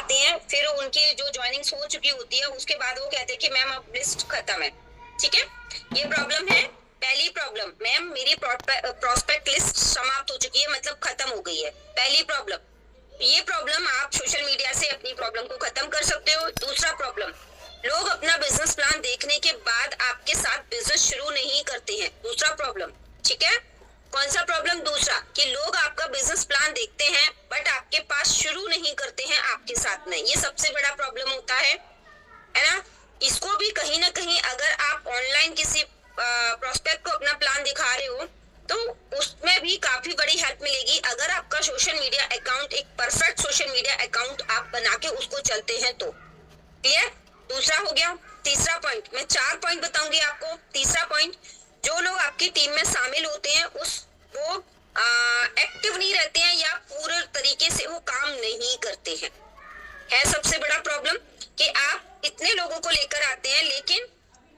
आते हैं, फिर उनकी जो ज्वाइनिंग्स हो चुकी होती है उसके बाद वो कहते हैं कि मैम अब लिस्ट खत्म है। ठीक है, ये प्रॉब्लम है। पहली प्रॉब्लम, मैम मेरी प्रोस्पेक्ट लिस्ट समाप्त हो चुकी है, मतलब खत्म हो गई है। पहली प्रॉब्लम ये प्रॉब्लम आप सोशल मीडिया से अपनी प्रॉब्लम को खत्म कर सकते हो। दूसरा प्रॉब्लम, लोग अपना बिजनेस प्लान देखने के बाद आपके साथ बिजनेस शुरू नहीं करते हैं। दूसरा प्रॉब्लम, ठीक है। कौन सा प्रॉब्लम? दूसरा, कि लोग आपका बिजनेस प्लान देखते हैं बट आपके पास शुरू नहीं करते हैं आपके साथ में। ये सबसे बड़ा प्रॉब्लम होता है ना। इसको भी कहीं ना कहीं अगर आप ऑनलाइन किसी प्रोस्पेक्ट को अपना प्लान दिखा रहे हो तो उसमें भी काफी बड़ी हेल्प मिलेगी अगर आपका सोशल मीडिया अकाउंट एक परफेक्ट सोशल मीडिया अकाउंट आप बना के उसको चलते हैं तो। क्लियर? दूसरा हो गया। तीसरा पॉइंट, मैं 4 पॉइंट बताऊंगी आपको। तीसरा पॉइंट, जो लोग आपकी टीम में शामिल होते हैं वो एक्टिव नहीं रहते हैं या पूरे तरीके से वो काम नहीं करते हैं। है सबसे बड़ा प्रॉब्लम कि आप इतने लोगों को लेकर आते हैं लेकिन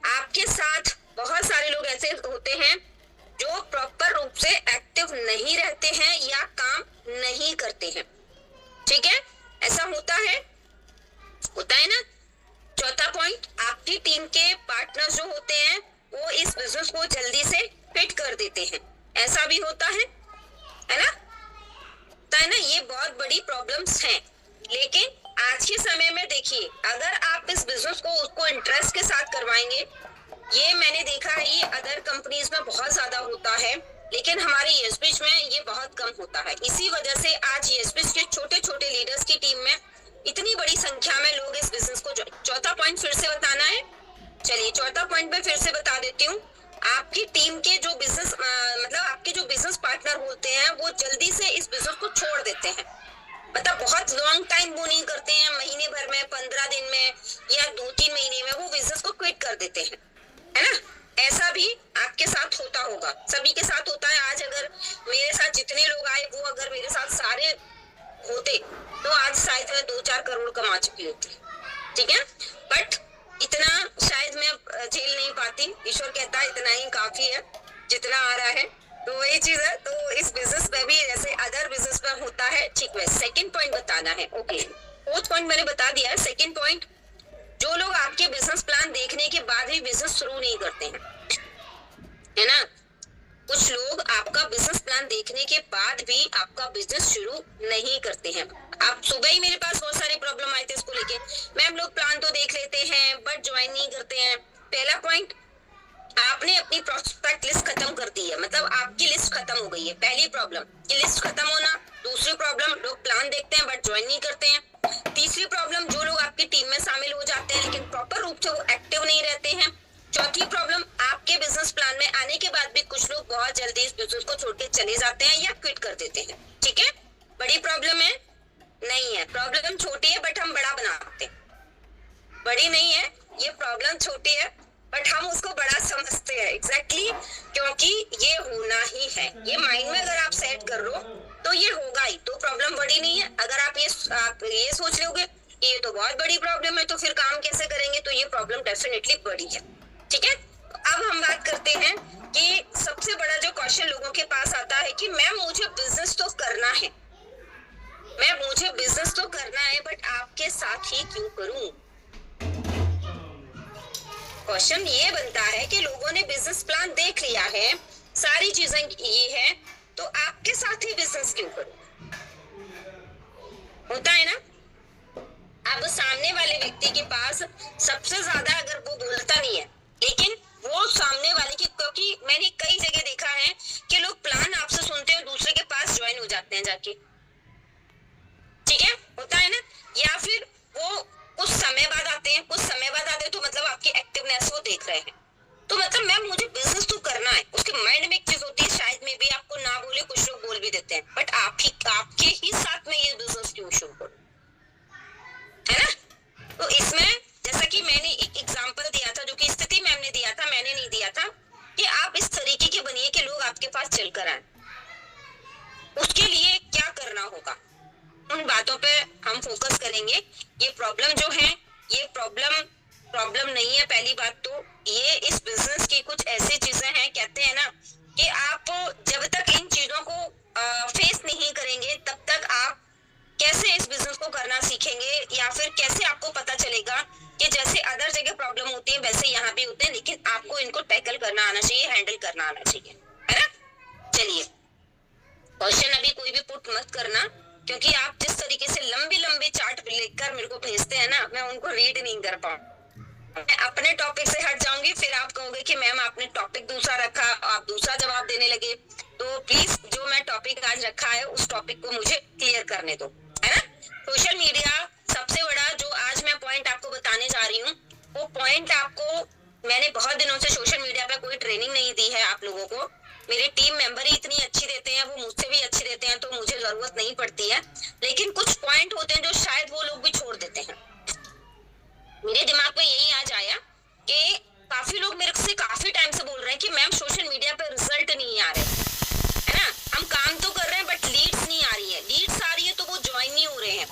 आपके साथ बहुत सारे लोग ऐसे होते हैं जो प्रॉपर रूप से एक्टिव नहीं रहते हैं या काम नहीं करते हैं। ठीक है, ऐसा होता है ना। चौथा पॉइंट, आपकी टीम के पार्टनर जो होते हैं वो इस बिजनेस को जल्दी से फिट कर देते हैं। ऐसा भी होता है ना। ये बहुत बड़ी प्रॉब्लम्स हैं। लेकिन आज के समय में देखिए, अगर आप इस बिजनेस को उसको इंटरेस्ट के साथ करवाएंगे, ये मैंने देखा है, ये अदर कंपनीज में बहुत ज्यादा होता है लेकिन हमारे यशबिच में ये बहुत कम होता है। इसी वजह से आज यशबिच के छोटे छोटे लीडर्स की टीम में इतनी बड़ी संख्या में लोग इस बिजनेस को। चौथा पॉइंट फिर से बताना है। चलिए चौथा पॉइंट में फिर से बता देती हूँ। आपकी टीम के जो बिजनेस मतलब आपके जो बिजनेस पार्टनर होते हैं वो जल्दी से इस बिजनेस को छोड़ देते हैं। मतलब बहुत लॉन्ग टाइम वो नहीं करते हैं, महीने भर में, 15 दिन में या 2-3 महीने में वो बिजनेस को क्विट कर देते हैं, है ना। ऐसा भी आपके साथ होता होगा, सभी के साथ होता है। आज अगर मेरे साथ जितने लोग आए वो अगर मेरे साथ सारे होते तो आज शायद मैं 2-4 करोड़ कमा चुकी होती। ठीक है, बट इतना शायद मैं झेल नहीं पाती। ईश्वर कहता है इतना ही काफी है जितना आ रहा है, तो वही चीज है। तो इस बिजनेस में भी जैसे अदर बिजनेस में होता है। ठीक है, सेकंड पॉइंट बताना है। ओके, फोर्थ पॉइंट मैंने बता दिया है। सेकंड पॉइंट, जो लोग आपके बिजनेस प्लान देखने के बाद भी बिजनेस शुरू नहीं करते हैं, है ना। कुछ लोग आपका बिजनेस प्लान देखने के बाद भी आपका बिजनेस शुरू नहीं करते हैं। आप सुबह ही मेरे पास बहुत सारे प्रॉब्लम आए थे इसको लेके। मैम लोग प्लान तो देख लेते हैं बट ज्वाइन नहीं करते हैं। पहला पॉइंट, आपने अपनी प्रोस्पेक्ट लिस्ट खत्म कर दी है, मतलब आपकी लिस्ट खत्म हो गई है। पहली प्रॉब्लम कि लिस्ट खत्म होना। दूसरी प्रॉब्लम, लोग प्लान देखते हैं बट ज्वाइन नहीं करते हैं। तीसरी प्रॉब्लम, जो लोग आपकी टीम में शामिल हो जाते हैं लेकिन प्रॉपर रूप से वो एक्टिव नहीं रहते हैं। चौथी प्रॉब्लम, आपके बिजनेस प्लान में आने के बाद भी कुछ लोग बहुत जल्दी इस बिजनेस को छोड़ के चले जाते हैं या क्विट कर देते हैं। ठीक है, बड़ी प्रॉब्लम है? नहीं है। प्रॉब्लम छोटी है बट हम बड़ा बनाते हैं। बड़ी नहीं है, ये प्रॉब्लम छोटी है बट हम उसको बड़ा समझते हैं। एग्जैक्टली, क्योंकि ये होना ही है। ये माइंड में अगर आप सेट कर लो तो ये होगा ही, तो प्रॉब्लम बड़ी नहीं है। अगर आप ये सोच लोगे कि ये तो बहुत बड़ी प्रॉब्लम है तो फिर काम कैसे करेंगे, तो ये प्रॉब्लम डेफिनेटली बड़ी है। ठीक है, अब हम बात करते हैं कि सबसे बड़ा जो क्वेश्चन लोगों के पास आता है कि मैम मुझे बिजनेस तो करना है, मुझे बिजनेस तो करना है बट आपके साथ ही क्यों करूं। क्वेश्चन ये बनता है कि लोगों ने बिजनेस प्लान देख लिया है, सारी चीजें ये है, तो आपके साथ ही बिजनेस क्यों करूं। होता है ना। अब सामने वाले व्यक्ति के पास सबसे ज्यादा अगर वो बोलता नहीं है लेकिन वो सामने वाले की, क्योंकि मैंने कई जगह देखा है कि लोग प्लान आपसे सुनते हैं दूसरे के पास ज्वाइन हो जाते हैं जाके। ठीक है, होता है ना। या फिर वो कुछ समय बाद आते हैं, तो मतलब आपकी एक्टिवनेस वो देख रहे हैं, तो मतलब मैम मुझे बिजनेस तो करना है। उसके माइंड में एक चीज होती है, शायद में भी आपको ना बोले, कुछ लोग बोल भी देते हैं, बट आपके ही साथ में ये बिजनेस क्यों शुरू करो, है ना। तो इसमें जैसा कि मैंने एक एग्जांपल दिया था, जो कि स्थिति मैम ने दिया था, मैंने नहीं दिया था, कि आप इस तरीके के बनिए कि लोग आपके पास चलकर आए। उसके लिए क्या करना होगा, उन बातों पे हम फोकस करेंगे। ये प्रॉब्लम जो है, ये प्रॉब्लम नहीं है। पहली बात तो ये इस बिजनेस की कुछ ऐसी चीजें हैं, कहते हैं ना कि आप जब तक इन चीजों को फेस नहीं करेंगे तब तक आप कैसे इस बिजनेस को करना सीखेंगे, या फिर कैसे आपको पता चलेगा कि जैसे अदर जगह प्रॉब्लम होती है वैसे यहाँ भी होते हैं, लेकिन आपको इनको टैकल करना आना चाहिए, हैंडल करना आना चाहिए, है ना। चलिए, क्वेश्चन अभी कोई भी पुट मत करना, क्योंकि आप जिस तरीके से लंबे लंबे चार्ट लिखकर मेरे को भेजते हैं ना, मैं उनको रीड नहीं कर पाऊँ। मैं अपने टॉपिक से हट जाऊंगी, फिर आप कहोगे कि मैम आपने टॉपिक दूसरा रखा, आप दूसरा जवाब देने लगे। तो प्लीज जो मैं टॉपिक आज रखा है उस टॉपिक को मुझे क्लियर करने दो, है ना। सोशल मीडिया सबसे बड़ा जो आज मैं पॉइंट आपको बताने जा रही हूँ, वो पॉइंट आपको मैंने बहुत दिनों से सोशल मीडिया पे कोई ट्रेनिंग नहीं दी है आप लोगों को। मेरे टीम मेंबर ही इतनी अच्छी देते हैं, वो मुझसे भी अच्छी देते हैं, तो मुझे जरूरत नहीं पड़ती है। लेकिन कुछ पॉइंट होते हैं जो शायद वो लोग भी छोड़ देते हैं। मेरे दिमाग में यही आज आया कि काफी लोग मेरे से काफी टाइम से बोल रहे हैं कि मैम सोशल मीडिया पे रिजल्ट नहीं आ रहे, है ना। हम काम तो कर रहे हैं बट लीड्स नहीं आ रही है, लीड्स आ रही है तो वो ज्वाइन नहीं हो रहे हैं,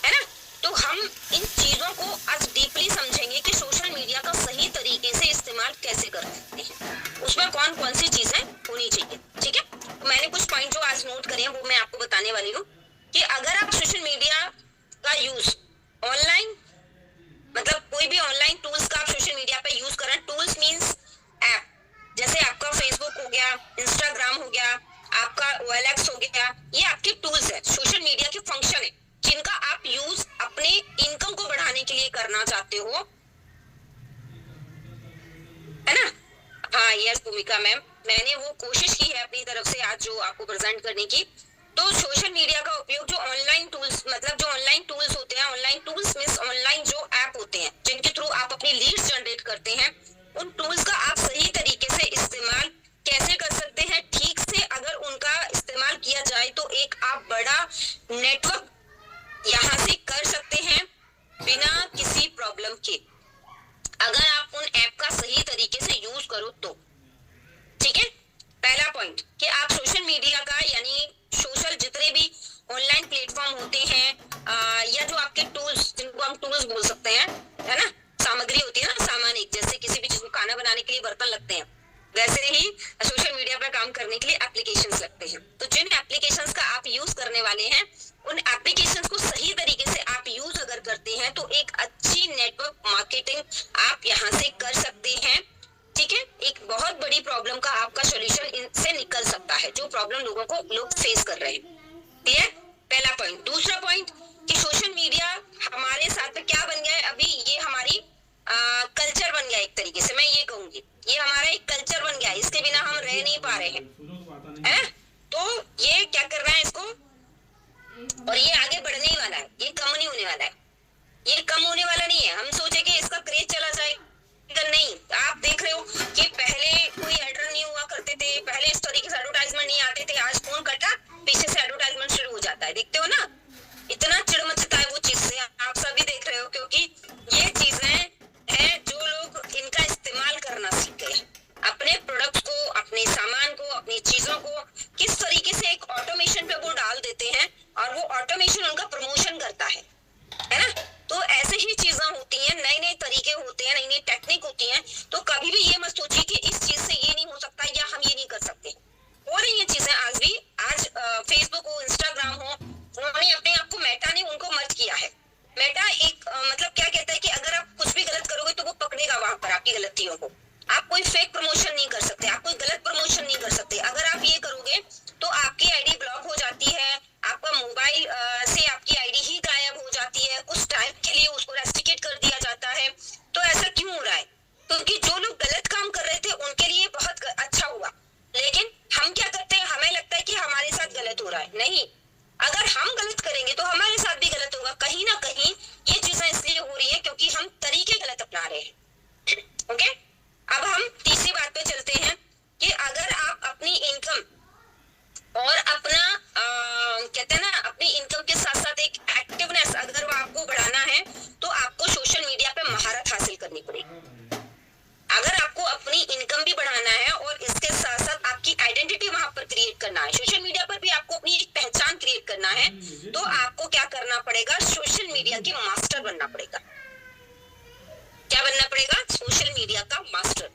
है ना। तो हम इन चीजों को आज डीपली समझेंगे कि सोशल मीडिया का सही तरीके से इस्तेमाल कैसे कर सकते हैं, उसमें कौन कौन सी चीजें होनी चाहिए, ठीक है। तो मैंने कुछ पॉइंट जो आज नोट करे हैं वो मैं आपको बताने वाली हूँ कि अगर आप सोशल मीडिया का यूज ऑनलाइन, मतलब कोई भी ऑनलाइन टूल्स का आप सोशल मीडिया पे यूज करें, टूल्स मींस ऐप, जैसे आपका फेसबुक हो गया, इंस्टाग्राम हो गया, आपका OLX हो गया, ये आपके टूल्स है, सोशल मीडिया के फंक्शन है जिनका आप यूज अपने इनकम को बढ़ाने के लिए करना चाहते हो, है ना। हाँ यस भूमिका मैम, मैंने वो कोशिश की है अपनी तरफ से आज जो आपको प्रेजेंट करने की। तो सोशल मीडिया का उपयोग जो ऑनलाइन टूल्स, मतलब जो ऑनलाइन टूल्स होते हैं, ऑनलाइन टूल्स मींस ऑनलाइन जो ऐप होते हैं जिनके थ्रू आप अपनी लीड्स जनरेट करते हैं, उन टूल्स का आप सही तरीके से इस्तेमाल कैसे कर सकते हैं। ठीक से अगर उनका इस्तेमाल किया जाए तो एक आप बड़ा नेटवर्क यहाँ से कर सकते हैं बिना किसी प्रॉब्लम के, अगर आप उन ऐप का सही तरीके से यूज करो तो, ठीक है। पहला पॉइंट कि आप सोशल मीडिया का यानी सोशल जितने भी ऑनलाइन प्लेटफॉर्म होते हैं या जो आपके टूल्स, जिनको हम टूल्स बोल सकते हैं, है ना, सामग्री होती है ना, सामान, एक जैसे किसी भी चीज को खाना बनाने के लिए बर्तन लगते हैं, वैसे ही सोशल मीडिया पर काम करने के लिए एप्लीकेशंस लगते हैं। तो जिन एप्लीकेशंस का आप यूज करने वाले हैं, उन एप्लीकेशंस को सही तरीके से आप यूज अगर करते हैं तो एक अच्छी नेटवर्क मार्केटिंग आप यहाँ से कर सकते हैं, ठीक है। एक बहुत बड़ी प्रॉब्लम का आपका सॉल्यूशन इनसे निकल सकता है, जो प्रॉब्लम लोगों को लोग फेस कर रहे हैं, ठीक है। पहला पॉइंट। दूसरा पॉइंट कि सोशल मीडिया हमारे साथ में क्या बन गया है, अभी ये हमारी कल्चर बन गया, एक तरीके से मैं ये कहूंगी, ये हमारा एक कल्चर बन गया है, इसके बिना हम रह नहीं पा रहे हैं, है ना। तो ये क्या कर रहा है इसको, और ये आगे बढ़ने ही वाला है, ये कम नहीं होने वाला है, ये कम होने वाला नहीं है। हम सोचे कि इसका क्रेज चला जाए, नहीं। आप देख रहे हो कि पहले कोई एडर नहीं हुआ करते थे, पहले इस तरीके से एडवर्टाइजमेंट नहीं आते थे, आज फोन कटा पीछे से एडवर्टाइजमेंट शुरू हो जाता है, देखते हो ना, इतना चिड़ मचता है वो चीज से, आप सभी देख रहे हो, क्योंकि ये चीजें हैं जो लोग इनका इस्तेमाल करना सीख गए, अपने प्रोडक्ट को, अपने सामान को, अपनी चीजों को किस तरीके से एक ऑटोमेशन पे वो डाल देते हैं और वो ऑटोमेशन उनका प्रमोशन करता है ना। तो ऐसे ही चीजें होती हैं, नए नए तरीके होते हैं, नई नई टेक्निक होती हैं। तो कभी भी ये मत सोचिए कि इस चीज से ये नहीं हो सकता या हम ये नहीं कर सकते, हो रही हैं चीजें आज भी। आज फेसबुक हो, इंस्टाग्राम हो, उन्होंने अपने आप को, मेटा ने उनको मर्ज किया है। मेटा एक मतलब क्या कहता है कि अगर आप कुछ भी गलत करोगे तो वो पकड़ेगा वहां पर आपकी गलतियों को। आप कोई फेक प्रमोशन नहीं कर सकते, आप कोई गलत प्रमोशन नहीं कर सकते। अगर आप ये करोगे तो आपकी आईडी ब्लॉक हो जाती है, आपका मोबाइल से आपकी आईडी ही गायब हो जाती है, उस टाइम के लिए उसको रेस्ट्रिक्ट कर दिया जाता है। तो ऐसा क्यों हो रहा है? क्योंकि जो लोग गलत काम कर रहे थे उनके लिए बहुत अच्छा हुआ, लेकिन हम क्या करते हैं, हमें लगता है कि हमारे साथ गलत हो रहा है। नहीं, अगर हम गलत करेंगे तो हमारे साथ भी गलत होगा। कहीं ना कहीं ये चीजें इसलिए हो रही है क्योंकि हम तरीके गलत अपना रहे हैं। ओके, अब हम तीसरी बात पे चलते हैं कि अगर आप अपनी इनकम और अपना कहते हैं ना, अपनी इनकम के साथ साथ एक एक्टिवनेस अगर वो आपको बढ़ाना है तो आपको सोशल मीडिया पे महारत हासिल करनी पड़ेगी। अगर आपको अपनी इनकम भी बढ़ाना है और इसके साथ साथ आपकी आइडेंटिटी वहां पर क्रिएट करना है, सोशल मीडिया पर भी आपको अपनी एक पहचान क्रिएट करना है, तो आपको क्या करना पड़ेगा, सोशल मीडिया के मास्टर बनना पड़ेगा। क्या बनना पड़ेगा? सोशल मीडिया का मास्टर।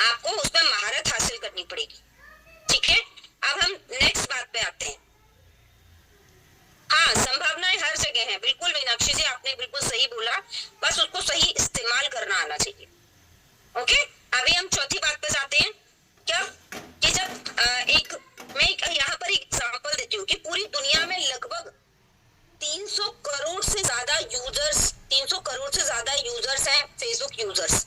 आपको उसमें महारत हासिल करनी पड़ेगी, ठीक है। अब हम नेक्स्ट बात पे आते हैं हाँ, संभावनाएं हर जगह हैं, बिल्कुल मीनाक्षी जी, आपने बिल्कुल सही बोला, बस उसको सही इस्तेमाल करना आना चाहिए। ओके, अभी हम चौथी बात पे जाते हैं। क्या कि जब मैं यहाँ पर एक एग्जांपल देती हूँ कि पूरी दुनिया में लगभग 300 करोड़ से ज्यादा यूजर्स 300 करोड़ से ज्यादा यूजर्स हैं फेसबुक यूजर्स।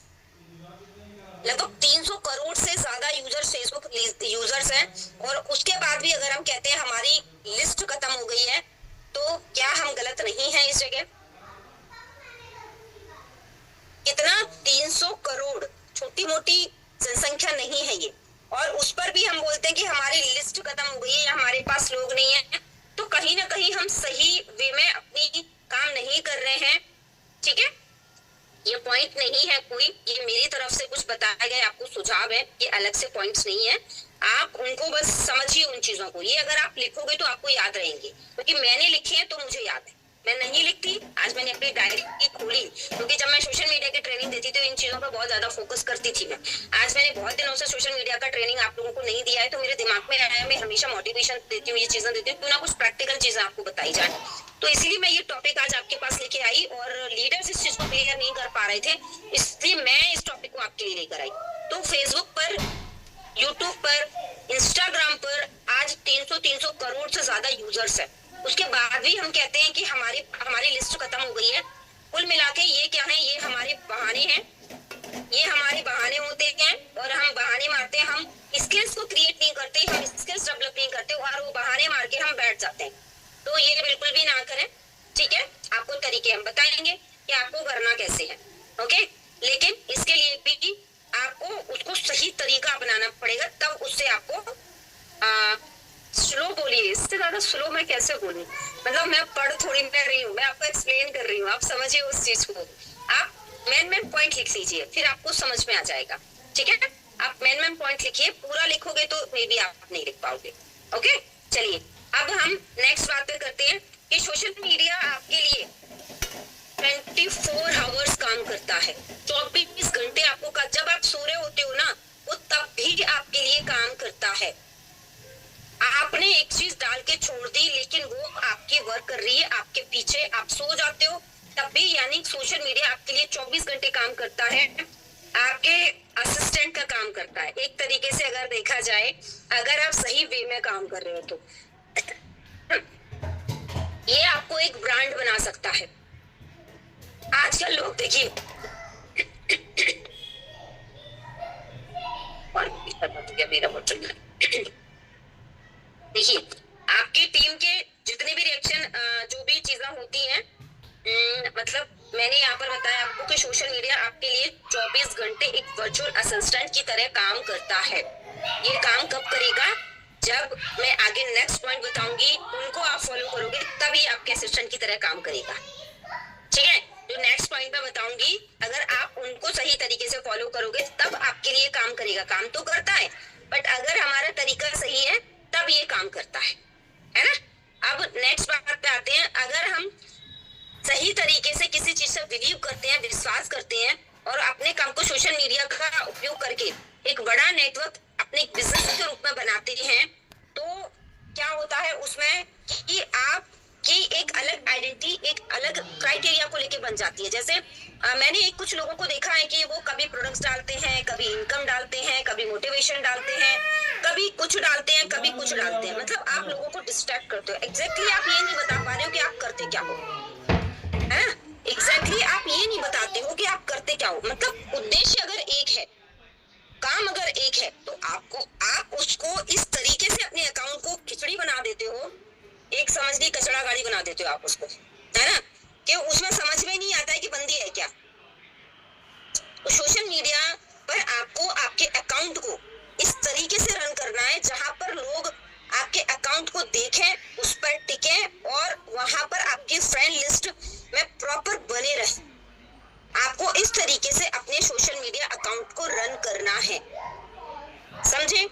लगभग 300 करोड़ से ज्यादा यूजर्स फेसबुक यूजर्स हैं, और उसके बाद भी अगर हम कहते हैं हमारी लिस्ट खत्म हो गई है, तो क्या हम गलत नहीं है इस जगह? कितना 300 करोड़ छोटी मोटी जनसंख्या नहीं है ये, और उस पर भी हम बोलते हैं कि हमारी लिस्ट खत्म हो गई है या हमारे पास लोग नहीं है, तो कहीं ना कहीं हम सही वे में अपनी काम नहीं कर रहे हैं। ठीक है, ये पॉइंट नहीं है कोई, ये मेरी तरफ से कुछ बताया गया, आपको सुझाव है, ये अलग से पॉइंट्स नहीं है, आप उनको बस समझिए उन चीजों को। ये अगर आप लिखोगे तो आपको याद रहेंगे, क्योंकि मैंने लिखे हैं तो मुझे याद है, मैं नहीं लिखती। आज मैंने अपनी डायरी खोली, क्योंकि जब मैं सोशल मीडिया की ट्रेनिंग देती थी तो इन चीजों पर बहुत ज्यादा फोकस करती थी मैं। आज मैंने बहुत दिनों से सोशल मीडिया का ट्रेनिंग आप लोगों को नहीं दिया है, तो मेरे दिमाग में आया, मैं हमेशा मोटिवेशन देती हूँ, ये चीजें देती हूँ, क्यों ना कुछ प्रैक्टिकल चीजें आपको बताई जाए। तो इसलिए मैं ये टॉपिक आज आपके पास लेके आई, और लीडर्स इस चीज को क्लियर नहीं कर पा रहे थे, इसलिए मैं इस टॉपिक को आपके लिए लेकर आई। तो फेसबुक पर, यूट्यूब पर, इंस्टाग्राम पर आज 300 करोड़ से ज्यादा यूजर्स है, उसके बाद भी हम कहते हैं कि हमारी लिस्ट खत्म हो गई है। कुल मिला के ये क्या है, ये हमारे बहाने हैं, ये हमारे बहाने होते हैं, और हम बहाने मारते हैं, हम स्किल्स को क्रिएट नहीं करते, हम स्किल्स डेवलप नहीं करते, और वो बहाने मार के हम बैठ जाते हैं। तो ये बिल्कुल भी ना करें, ठीक है? आपको तरीके हम बताएंगे कि आपको करना कैसे है, ओके? लेकिन इसके लिए भी आपको उसको सही तरीका अपनाना पड़ेगा, तब उससे आपको स्लो बोलिए, इससे ज्यादा स्लो मैं कैसे बोलूं, मतलब मैं पढ़ थोड़ी कर रही हूँ, मैं आपको एक्सप्लेन कर रही हूँ, आप समझिए उस चीज को। आप मेन पॉइंट लिख लीजिए, फिर आपको समझ में आ जाएगा, ठीक है? आप मेन पॉइंट लिखिए, पूरा लिखोगे तो मे बी आप नहीं लिख पाओगे। ओके, चलिए अब हम नेक्स्ट बात पे करते हैं कि सोशल मीडिया आपके लिए 24 आवर्स काम करता है, 24 घंटे आपको जब आप सो रहे होते हो ना, वो तब भी आपके लिए काम करता है। आपने एक चीज डाल के छोड़ दी, लेकिन वो आपकी वर्क कर रही है आपके पीछे, आप सो जाते हो तब भी, यानी सोशल मीडिया आपके लिए 24 घंटे काम करता है, आपके असिस्टेंट का काम करता है। एक तरीके से अगर देखा जाए, अगर आप सही वे में काम कर रहे हो तो ये आपको एक ब्रांड बना सकता है। आजकल लोग देखिए मेरा देखिए, आपकी टीम के जितने भी रिएक्शन, जो भी चीजें होती हैं, मतलब मैंने यहाँ पर बताया आपको कि सोशल मीडिया आपके लिए 24 घंटे एक वर्चुअल असिस्टेंट की तरह काम करता है। ये काम कब करेगा? जब मैं आगे नेक्स्ट पॉइंट बताऊंगी, उनको आप फॉलो करोगे तभी आपके असिस्टेंट की तरह काम करेगा, ठीक है? जो नेक्स्ट पॉइंट में बताऊंगी, अगर आप उनको सही तरीके से फॉलो करोगे तब आपके लिए काम करेगा। काम तो करता है, बट अगर हमारा तरीका सही है तब ये काम करता है ना? अब नेक्स्ट बात पे आते हैं। अगर हम सही तरीके से किसी चीज से बिलीव करते हैं, विश्वास करते हैं, और अपने काम को सोशल मीडिया का उपयोग करके एक बड़ा नेटवर्क अपने बिजनेस के रूप में बनाते हैं, तो क्या होता है उसमें कि आप की एक अलग आइडेंटिटी, एक अलग क्राइटेरिया को लेके बन जाती है। जैसे मैंने कुछ लोगों को देखा है कि वो कभी प्रोडक्ट्स डालते हैं, कभी इनकम डालते हैं, कभी मोटिवेशन डालते हैं, कभी कुछ डालते हैं, कभी कुछ डालते हैं, मतलब आप लोगों को डिस्ट्रैक्ट करते हो। एग्जैक्टली आप ये नहीं बता पा रहे हो कि आप करते क्या हो, है ना? एग्जैक्टली आप ये नहीं बताते हो कि आप करते क्या हो। मतलब उद्देश्य अगर एक है, काम अगर एक है, तो आप उसको इस तरीके से अपने अकाउंट को खिचड़ी बना देते हो, एक समझ ली कचड़ा गाड़ी बना देते हो आप उसको, है ना? कि उसमें समझ में नहीं आता है कि बंदी है क्या। तो सोशल मीडिया पर आपको आपके अकाउंट को इस तरीके से रन करना है जहां पर लोग आपके अकाउंट को देखें, उस पर टिके, और वहां पर आपकी फ्रेंड लिस्ट में प्रॉपर बने रहे। आपको इस तरीके से अपने सोशल मीडिया अकाउंट को रन करना है, समझे?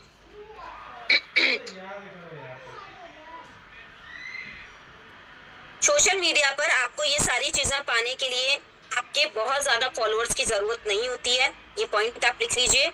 सोशल मीडिया पर आपको ये सारी चीजें पाने के लिए आपके बहुत ज्यादा फॉलोअर्स की जरूरत नहीं होती है। ये पॉइंट आप लिख लीजिए।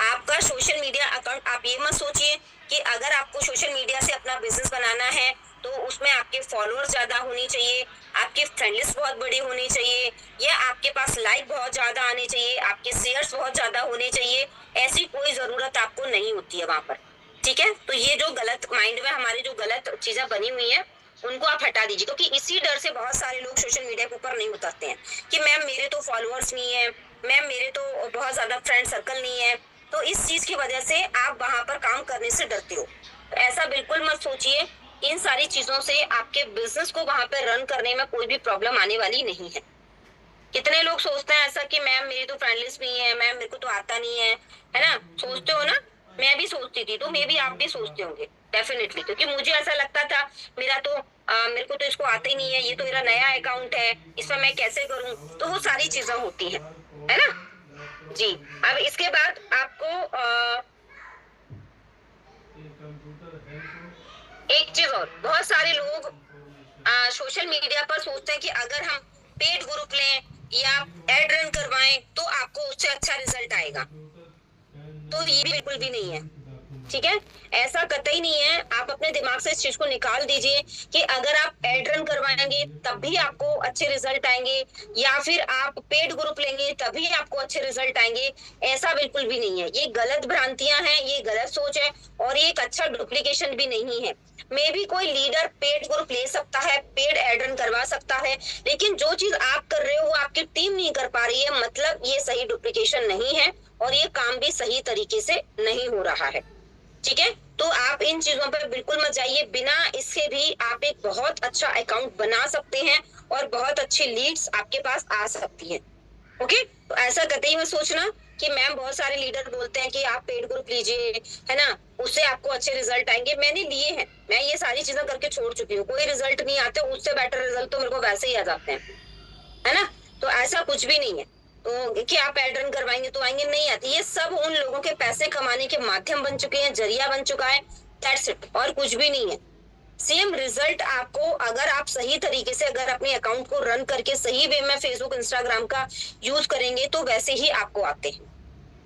आपका सोशल मीडिया अकाउंट, आप ये मत सोचिए कि अगर आपको सोशल मीडिया से अपना बिजनेस बनाना है तो उसमें आपके फॉलोअर्स ज्यादा होनी चाहिए, आपकी फ्रेंड लिस्ट बहुत बड़ी होनी चाहिए, या आपके पास लाइक बहुत ज्यादा आने चाहिए, आपके शेयर्स बहुत ज्यादा होने चाहिए। ऐसी कोई जरूरत आपको नहीं होती है वहां पर। ठीक है, तो ये जो गलत माइंड में हमारे जो गलत चीजें बनी हुई है उनको आप हटा दीजिए, क्योंकि इसी डर से बहुत सारे लोग सोशल मीडिया के ऊपर नहीं उतरते हैं कि मैम मेरे तो फॉलोअर्स नहीं है, मैम मेरे तो बहुत ज्यादा फ्रेंड सर्कल नहीं है। तो इस चीज की वजह से आप वहां पर काम करने से डरते हो। तो ऐसा बिल्कुल मत सोचिए। इन सारी चीजों से आपके बिजनेस को वहां पर रन करने में कोई भी प्रॉब्लम आने वाली नहीं है। कितने लोग सोचते हैं ऐसा कि मैम मेरी तो फ्रेंड लिस्ट नहीं है, मैम मेरे को तो आता नहीं है ना? सोचते हो ना? मैं भी सोचती थी, तो मे भी आप भी सोचते होंगे डेफिनेटली, क्योंकि मुझे ऐसा लगता था मेरा तो मेरे को तो इसको आता ही नहीं है, ये तो मेरा नया अकाउंट है, इसमें मैं कैसे करूं? तो वो सारी चीजें होती हैं, है ना जी। अब इसके बाद आपको एक चीज और, बहुत सारे लोग सोशल मीडिया पर सोचते हैं कि अगर हम पेड ग्रुप लें या एड रन करवाएं तो आपको उससे अच्छा रिजल्ट आएगा। तो ये बिल्कुल भी नहीं है। ठीक है, ऐसा कतई नहीं है। आप अपने दिमाग से इस चीज को निकाल दीजिए कि अगर आप एड रन करवाएंगे तब भी आपको अच्छे रिजल्ट आएंगे, या फिर आप पेड ग्रुप लेंगे तभी आपको अच्छे रिजल्ट आएंगे। ऐसा बिल्कुल भी नहीं है। ये गलत भ्रांतियां हैं, ये गलत सोच है, और ये एक अच्छा डुप्लीकेशन भी नहीं है। मे भी कोई लीडर पेड ग्रुप ले सकता है, पेड एड रन करवा सकता है, लेकिन जो चीज आप कर रहे हो वो आपकी टीम नहीं कर पा रही है, मतलब ये सही डुप्लीकेशन नहीं है, और ये काम भी सही तरीके से नहीं हो रहा है। ठीक है, तो आप इन चीजों पर बिल्कुल मत जाइए। बिना इसके भी आप एक बहुत अच्छा अकाउंट बना सकते हैं और बहुत अच्छी लीड्स आपके पास आ सकती है। ओके, तो ऐसा कतई मत सोचना कि मैम बहुत सारे लीडर बोलते हैं कि आप पेड ग्रुप लीजिए, है ना, उससे आपको अच्छे रिजल्ट आएंगे। मैंने लिए हैं, मैं ये सारी चीजें करके छोड़ चुकी हूँ, कोई रिजल्ट नहीं आते, उससे बेटर रिजल्ट तो मेरे को वैसे ही आ जाते हैं, है ना। तो ऐसा कुछ भी नहीं है तो कि आप एड रन करवाएंगे तो आएंगे, नहीं आती। ये सब उन लोगों के पैसे कमाने के माध्यम बन चुके हैं, जरिया बन चुका है, दैट्स इट, और कुछ भी नहीं है। सेम रिजल्ट आपको, अगर आप सही तरीके से अगर अपने अकाउंट को रन करके सही वे में फेसबुक इंस्टाग्राम का यूज करेंगे तो वैसे ही आपको आते हैं।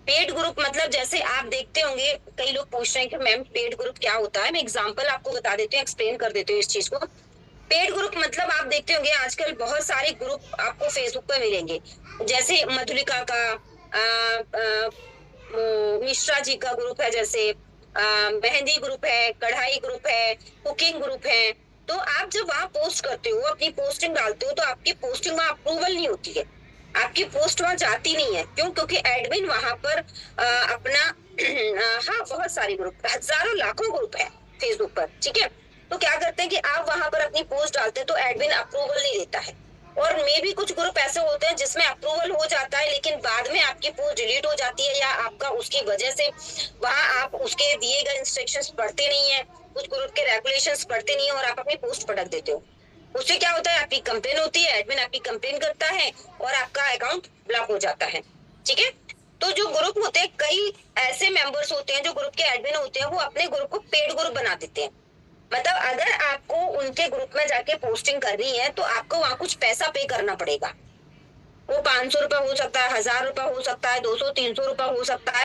पेड ग्रुप मतलब जैसे आप देखते होंगे, कई लोग पूछ रहे हैं कि मैम पेड ग्रुप क्या होता है। मैं एग्जांपल आपको बता देती हूँ, एक्सप्लेन कर देती हूँ इस चीज को। पेड ग्रुप मतलब आप देखते होंगे आजकल बहुत सारे ग्रुप आपको फेसबुक पे मिलेंगे, जैसे मधुलिका का मिश्रा जी का ग्रुप है, जैसे मेहंदी ग्रुप है, कढ़ाई ग्रुप है, कुकिंग ग्रुप है। तो आप जब वहां पोस्ट करते हो, अपनी पोस्टिंग डालते हो, तो आपकी पोस्टिंग वहां अप्रूवल नहीं होती है, आपकी पोस्ट वहां जाती नहीं है। क्यों? क्योंकि एडमिन वहां पर अपना हाँ, बहुत सारे ग्रुप, हजारों लाखों ग्रुप है फेसबुक पर। ठीक है, तो क्या करते हैं कि आप वहां पर अपनी पोस्ट डालते हैं तो एडमिन अप्रूवल नहीं देता है, और मे भी कुछ ग्रुप ऐसे होते हैं जिसमें अप्रूवल हो जाता है लेकिन बाद में आपकी पोस्ट डिलीट हो जाती है, या आपका उसकी वजह से वहां आप उसके दिए गए इंस्ट्रक्शंस पढ़ते नहीं है, कुछ ग्रुप के रेगुलेशंस पढ़ते नहीं है, और आप अपनी पोस्ट पटक देते हो। उससे क्या होता है, आपकी कंप्लेन होती है, एडमिन आपकी कंप्लेन करता है और आपका अकाउंट ब्लॉक हो जाता है। ठीक है, तो जो ग्रुप होते हैं, कई ऐसे मेंबर्स होते हैं जो ग्रुप के एडमिन होते हैं, वो अपने ग्रुप को पेड ग्रुप बना देते हैं। मतलब अगर आपको उनके ग्रुप में जाके पोस्टिंग करनी है तो आपको वहां कुछ पैसा पे करना पड़ेगा। वो 500 रुपए हो सकता है, 1000 रुपए हो सकता है, 200 300 रुपए हो सकता है।